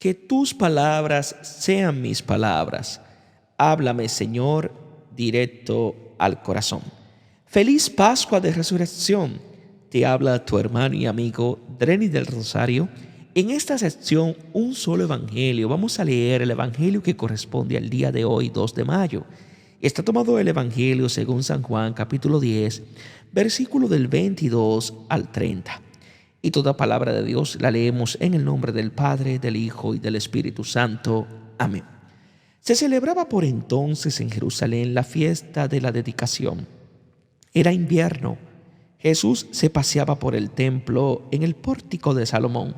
que tus palabras sean mis palabras. Háblame, Señor, directo al corazón. Feliz Pascua de Resurrección. Te habla tu hermano y amigo Dreni del Rosario. En esta sección, un solo evangelio. Vamos a leer el evangelio que corresponde al día de hoy, 2 de mayo. Está tomado el evangelio según San Juan, capítulo 10, versículo del 22 al 30. Y toda palabra de Dios la leemos en el nombre del Padre, del Hijo y del Espíritu Santo. Amén. Se celebraba por entonces en Jerusalén la fiesta de la dedicación. Era invierno. Jesús se paseaba por el templo en el pórtico de Salomón.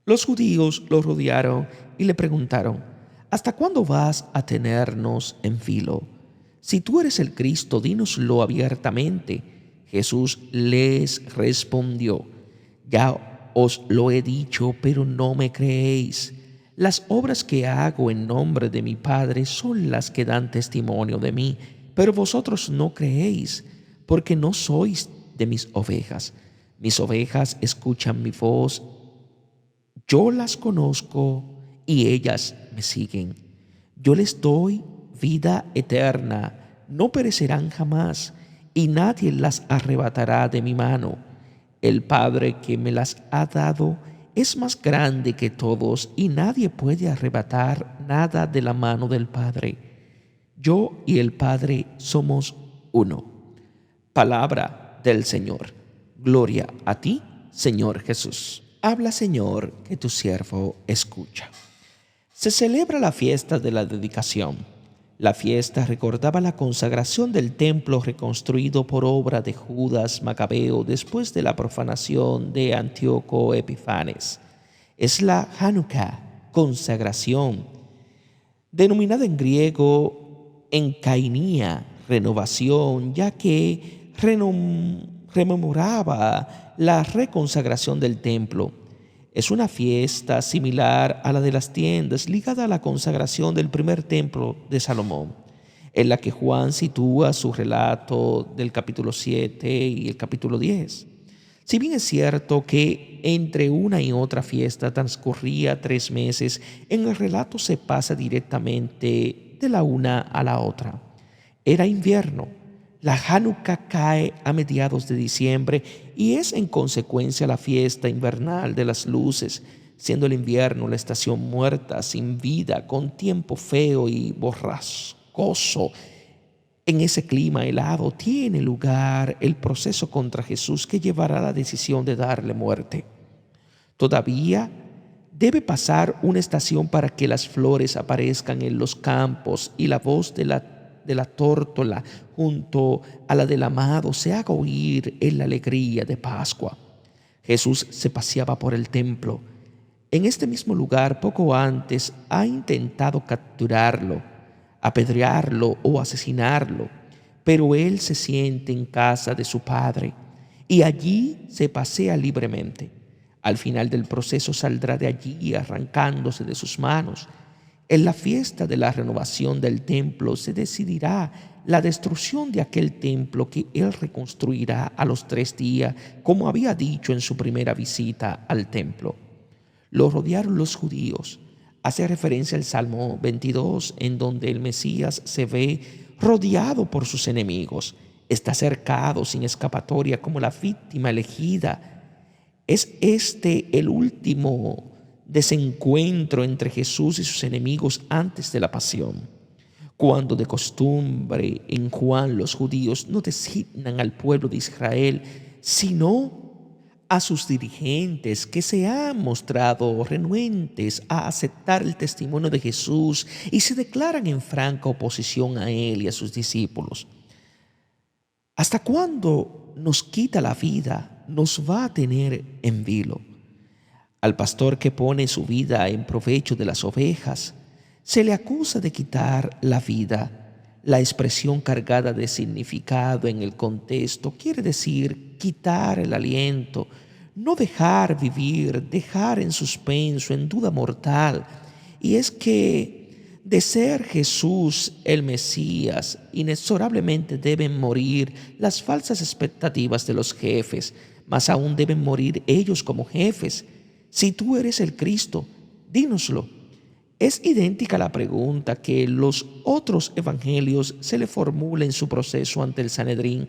Los judíos lo rodearon y le preguntaron: ¿Hasta cuándo vas a tenernos en vilo? Si tú eres el Cristo, dínoslo abiertamente. Jesús les respondió: Ya os lo he dicho, pero no me creéis. Las obras que hago en nombre de mi Padre son las que dan testimonio de mí, pero vosotros no creéis, porque no sois de mis ovejas. Mis ovejas escuchan mi voz, yo las conozco y ellas me siguen. Yo les doy vida eterna, no perecerán jamás, y nadie las arrebatará de mi mano. El Padre que me las ha dado es más grande que todos, y nadie puede arrebatar nada de la mano del Padre. Yo y el Padre somos uno. Palabra del Señor. Gloria a ti, Señor Jesús. Habla, Señor, que tu siervo escucha. Se celebra la fiesta de la dedicación. La fiesta recordaba la consagración del templo reconstruido por obra de Judas Macabeo después de la profanación de Antíoco Epifanes. Es la Hanukkah, consagración, denominada en griego enkainía, renovación, ya que rememoraba la reconsagración del templo. Es una fiesta similar a la de las tiendas, ligada a la consagración del primer templo de Salomón, en la que Juan sitúa su relato del capítulo 7 y el capítulo 10. Si bien es cierto que entre una y otra fiesta transcurría 3 meses, en el relato se pasa directamente de la una a la otra. Era invierno. La Hanukkah cae a mediados de diciembre y es en consecuencia la fiesta invernal de las luces, siendo el invierno la estación muerta, sin vida, con tiempo feo y borrascoso. En ese clima helado tiene lugar el proceso contra Jesús que llevará a la decisión de darle muerte. Todavía debe pasar una estación para que las flores aparezcan en los campos y la voz de la tórtola junto a la del amado se haga oír en la alegría de Pascua. Jesús se paseaba por el templo. En este mismo lugar, poco antes, ha intentado capturarlo, apedrearlo o asesinarlo, pero él se siente en casa de su Padre y allí se pasea libremente. Al final del proceso saldrá de allí arrancándose de sus manos. En la fiesta de la renovación del templo se decidirá la destrucción de aquel templo que él reconstruirá a los 3 días, como había dicho en su primera visita al templo. Lo rodearon los judíos. Hace referencia al Salmo 22, en donde el Mesías se ve rodeado por sus enemigos. Está cercado sin escapatoria como la víctima elegida. Es este el último desencuentro entre Jesús y sus enemigos antes de la pasión. Cuando de costumbre en Juan los judíos no designan al pueblo de Israel, sino a sus dirigentes que se han mostrado renuentes a aceptar el testimonio de Jesús y se declaran en franca oposición a él y a sus discípulos. ¿Hasta cuándo nos quita la vida? Nos va a tener en vilo. Al pastor que pone su vida en provecho de las ovejas, se le acusa de quitar la vida. La expresión cargada de significado en el contexto quiere decir quitar el aliento, no dejar vivir, dejar en suspenso, en duda mortal. Y es que de ser Jesús el Mesías, inexorablemente deben morir las falsas expectativas de los jefes, más aún deben morir ellos como jefes. Si tú eres el Cristo, dínoslo. Es idéntica la pregunta que los otros evangelios se le formula en su proceso ante el Sanedrín.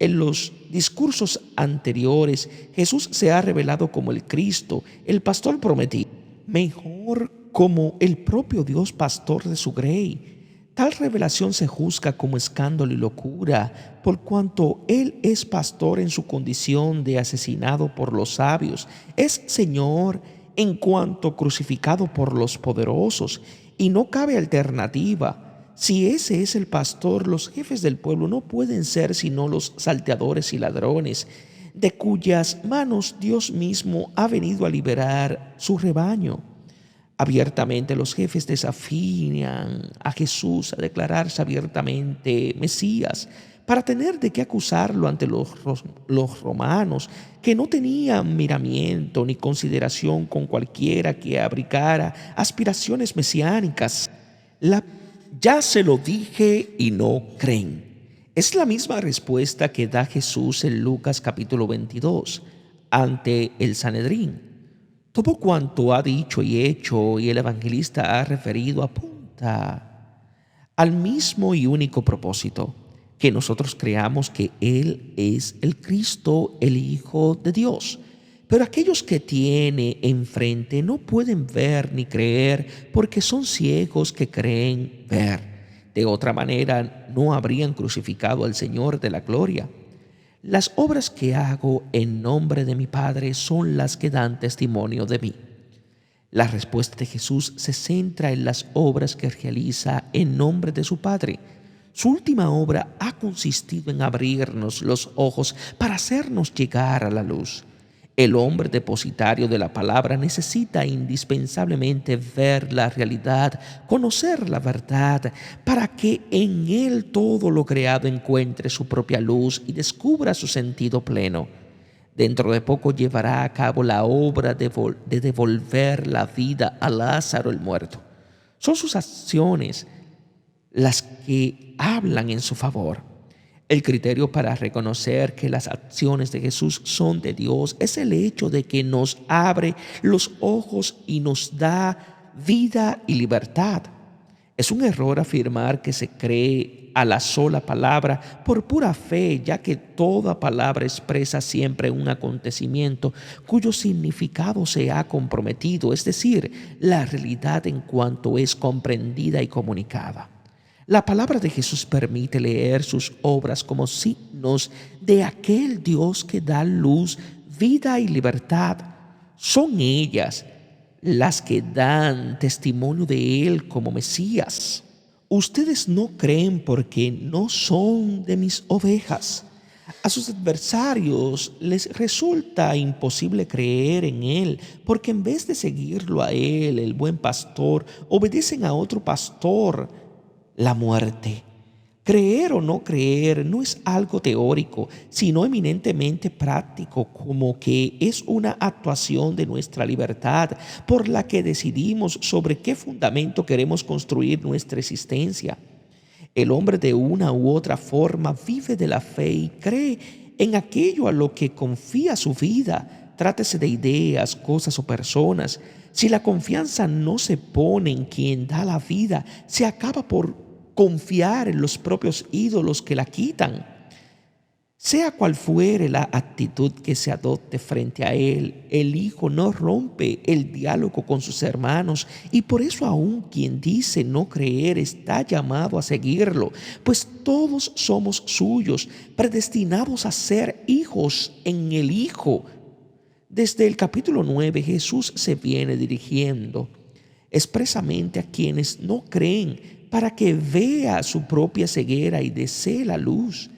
En los discursos anteriores, Jesús se ha revelado como el Cristo, el pastor prometido, mejor como el propio Dios pastor de su grey. Tal revelación se juzga como escándalo y locura, por cuanto Él es pastor en su condición de asesinado por los sabios, es Señor en cuanto crucificado por los poderosos, y no cabe alternativa. Si ese es el pastor, los jefes del pueblo no pueden ser sino los salteadores y ladrones, de cuyas manos Dios mismo ha venido a liberar su rebaño. Abiertamente los jefes desafían a Jesús a declararse abiertamente Mesías para tener de qué acusarlo ante los romanos, que no tenían miramiento ni consideración con cualquiera que abrigara aspiraciones mesiánicas. Ya se lo dije y no creen. Es la misma respuesta que da Jesús en Lucas capítulo 22 ante el Sanedrín. Todo cuanto ha dicho y hecho y el evangelista ha referido apunta al mismo y único propósito, que nosotros creamos que Él es el Cristo, el Hijo de Dios. Pero aquellos que tiene enfrente no pueden ver ni creer porque son ciegos que creen ver. De otra manera no habrían crucificado al Señor de la gloria. Las obras que hago en nombre de mi Padre son las que dan testimonio de mí. La respuesta de Jesús se centra en las obras que realiza en nombre de su Padre. Su última obra ha consistido en abrirnos los ojos para hacernos llegar a la luz. El hombre depositario de la palabra necesita indispensablemente ver la realidad, conocer la verdad, para que en él todo lo creado encuentre su propia luz y descubra su sentido pleno. Dentro de poco llevará a cabo la obra de devolver la vida a Lázaro el muerto. Son sus acciones las que hablan en su favor. El criterio para reconocer que las acciones de Jesús son de Dios es el hecho de que nos abre los ojos y nos da vida y libertad. Es un error afirmar que se cree a la sola palabra por pura fe, ya que toda palabra expresa siempre un acontecimiento cuyo significado se ha comprometido, es decir, la realidad en cuanto es comprendida y comunicada. La palabra de Jesús permite leer sus obras como signos de aquel Dios que da luz, vida y libertad. Son ellas las que dan testimonio de Él como Mesías. Ustedes no creen porque no son de mis ovejas. A sus adversarios les resulta imposible creer en Él, porque en vez de seguirlo a Él, el buen pastor, obedecen a otro pastor, la muerte. Creer o no creer no es algo teórico, sino eminentemente práctico, como que es una actuación de nuestra libertad por la que decidimos sobre qué fundamento queremos construir nuestra existencia. El hombre de una u otra forma vive de la fe y cree en aquello a lo que confía su vida, trátese de ideas, cosas o personas. Si la confianza no se pone en quien da la vida, se acaba por confiar en los propios ídolos que la quitan. Sea cual fuere la actitud que se adopte frente a él, el hijo no rompe el diálogo con sus hermanos y por eso aún quien dice no creer está llamado a seguirlo, pues todos somos suyos, predestinados a ser hijos en el Hijo. Desde el capítulo 9 Jesús se viene dirigiendo expresamente a quienes no creen para que vea su propia ceguera y desee la luz.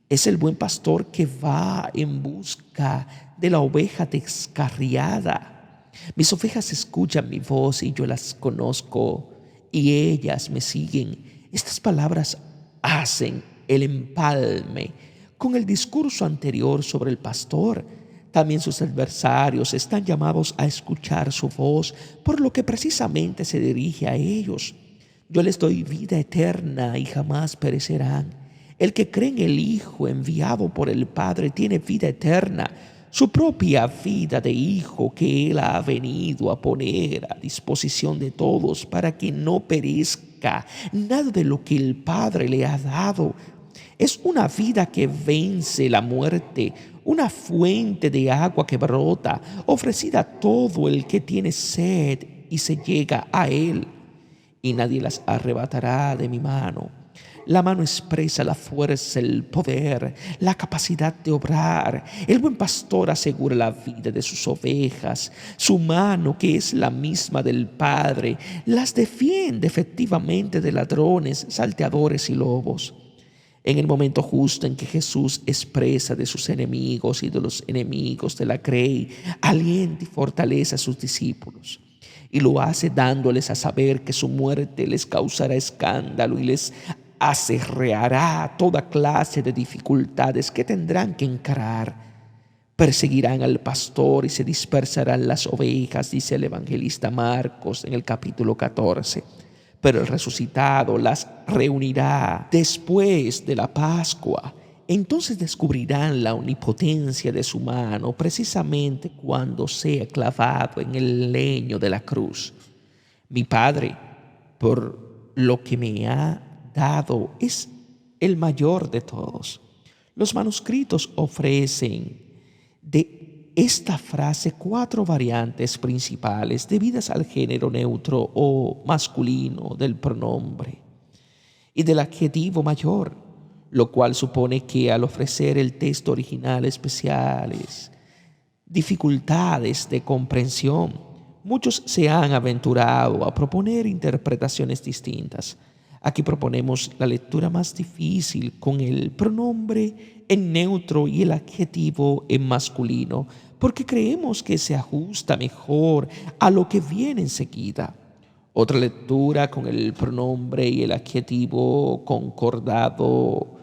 Es el buen pastor que va en busca de la oveja descarriada. Mis ovejas escuchan mi voz y yo las conozco y ellas me siguen. Estas palabras hacen el empalme con el discurso anterior sobre el pastor. También sus adversarios están llamados a escuchar su voz, por lo que precisamente se dirige a ellos. Yo les doy vida eterna y jamás perecerán. El que cree en el Hijo enviado por el Padre tiene vida eterna. su propia vida de hijo que Él ha venido a poner a disposición de todos para que no perezca nada de lo que el Padre le ha dado. Es una vida que vence la muerte, una fuente de agua que brota, ofrecida a todo el que tiene sed y se llega a Él, y nadie las arrebatará de mi mano. La mano expresa la fuerza, el poder, la capacidad de obrar. El buen pastor asegura la vida de sus ovejas. Su mano, que es la misma del Padre, las defiende efectivamente de ladrones, salteadores y lobos. En el momento justo en que Jesús expresa de sus enemigos y de los enemigos de la grey, alienta y fortalece a sus discípulos. Y lo hace dándoles a saber que su muerte les causará escándalo y les acarreará toda clase de dificultades que tendrán que encarar. Perseguirán al pastor y se dispersarán las ovejas, dice el evangelista Marcos en el capítulo 14. Pero el resucitado las reunirá después de la Pascua. Entonces descubrirán la omnipotencia de su mano precisamente cuando sea clavado en el leño de la cruz. Mi Padre, por lo que me ha dado, es el mayor de todos. Los manuscritos ofrecen de esta frase 4 variantes principales debidas al género neutro o masculino del pronombre y del adjetivo mayor, lo cual supone que al ofrecer el texto original especiales dificultades de comprensión, muchos se han aventurado a proponer interpretaciones distintas. Aquí proponemos la lectura más difícil con el pronombre en neutro y el adjetivo en masculino, porque creemos que se ajusta mejor a lo que viene enseguida. Otra lectura con el pronombre y el adjetivo concordado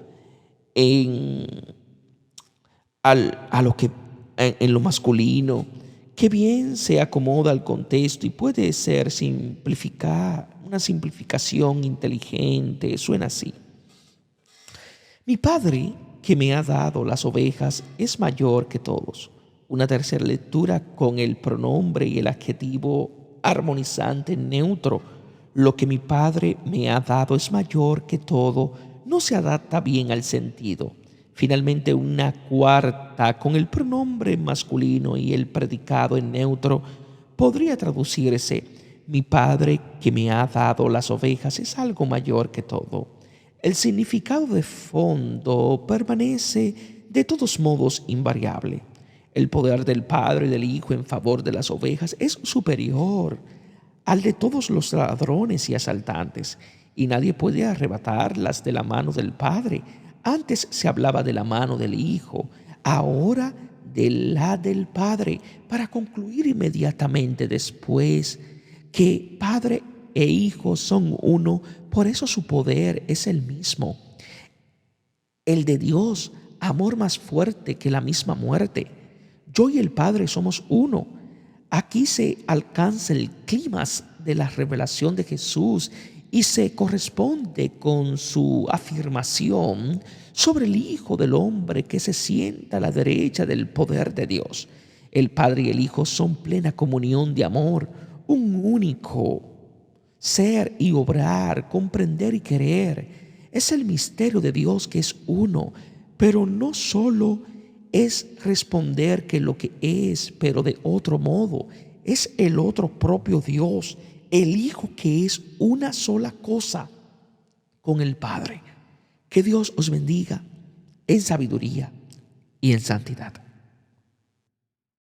en, a lo que, en lo masculino, que bien se acomoda al contexto y puede ser una simplificación inteligente. Suena así: mi Padre, que me ha dado las ovejas, es mayor que todos. Una tercera lectura con el pronombre y el adjetivo armonizante neutro. Lo que mi Padre me ha dado es mayor que todo, no se adapta bien al sentido. Finalmente, una cuarta con el pronombre masculino y el predicado en neutro podría traducirse: mi Padre que me ha dado las ovejas es algo mayor que todo. El significado de fondo permanece de todos modos invariable. El poder del Padre y del Hijo en favor de las ovejas es superior al de todos los ladrones y asaltantes, y nadie puede arrebatarlas de la mano del Padre. Antes se hablaba de la mano del Hijo, ahora de la del Padre, para concluir inmediatamente después que Padre e Hijo son uno, por eso su poder es el mismo. El de Dios, amor más fuerte que la misma muerte. Yo y el Padre somos uno. Aquí se alcanza el clímax de la revelación de Jesús y se corresponde con su afirmación sobre el Hijo del Hombre que se sienta a la derecha del poder de Dios. El Padre y el Hijo son plena comunión de amor, un único ser y obrar, comprender y querer. Es el misterio de Dios que es uno, pero no solo es responder que lo que es, pero de otro modo. Es el otro propio Dios, el Hijo que es una sola cosa con el Padre. Que Dios os bendiga en sabiduría y en santidad.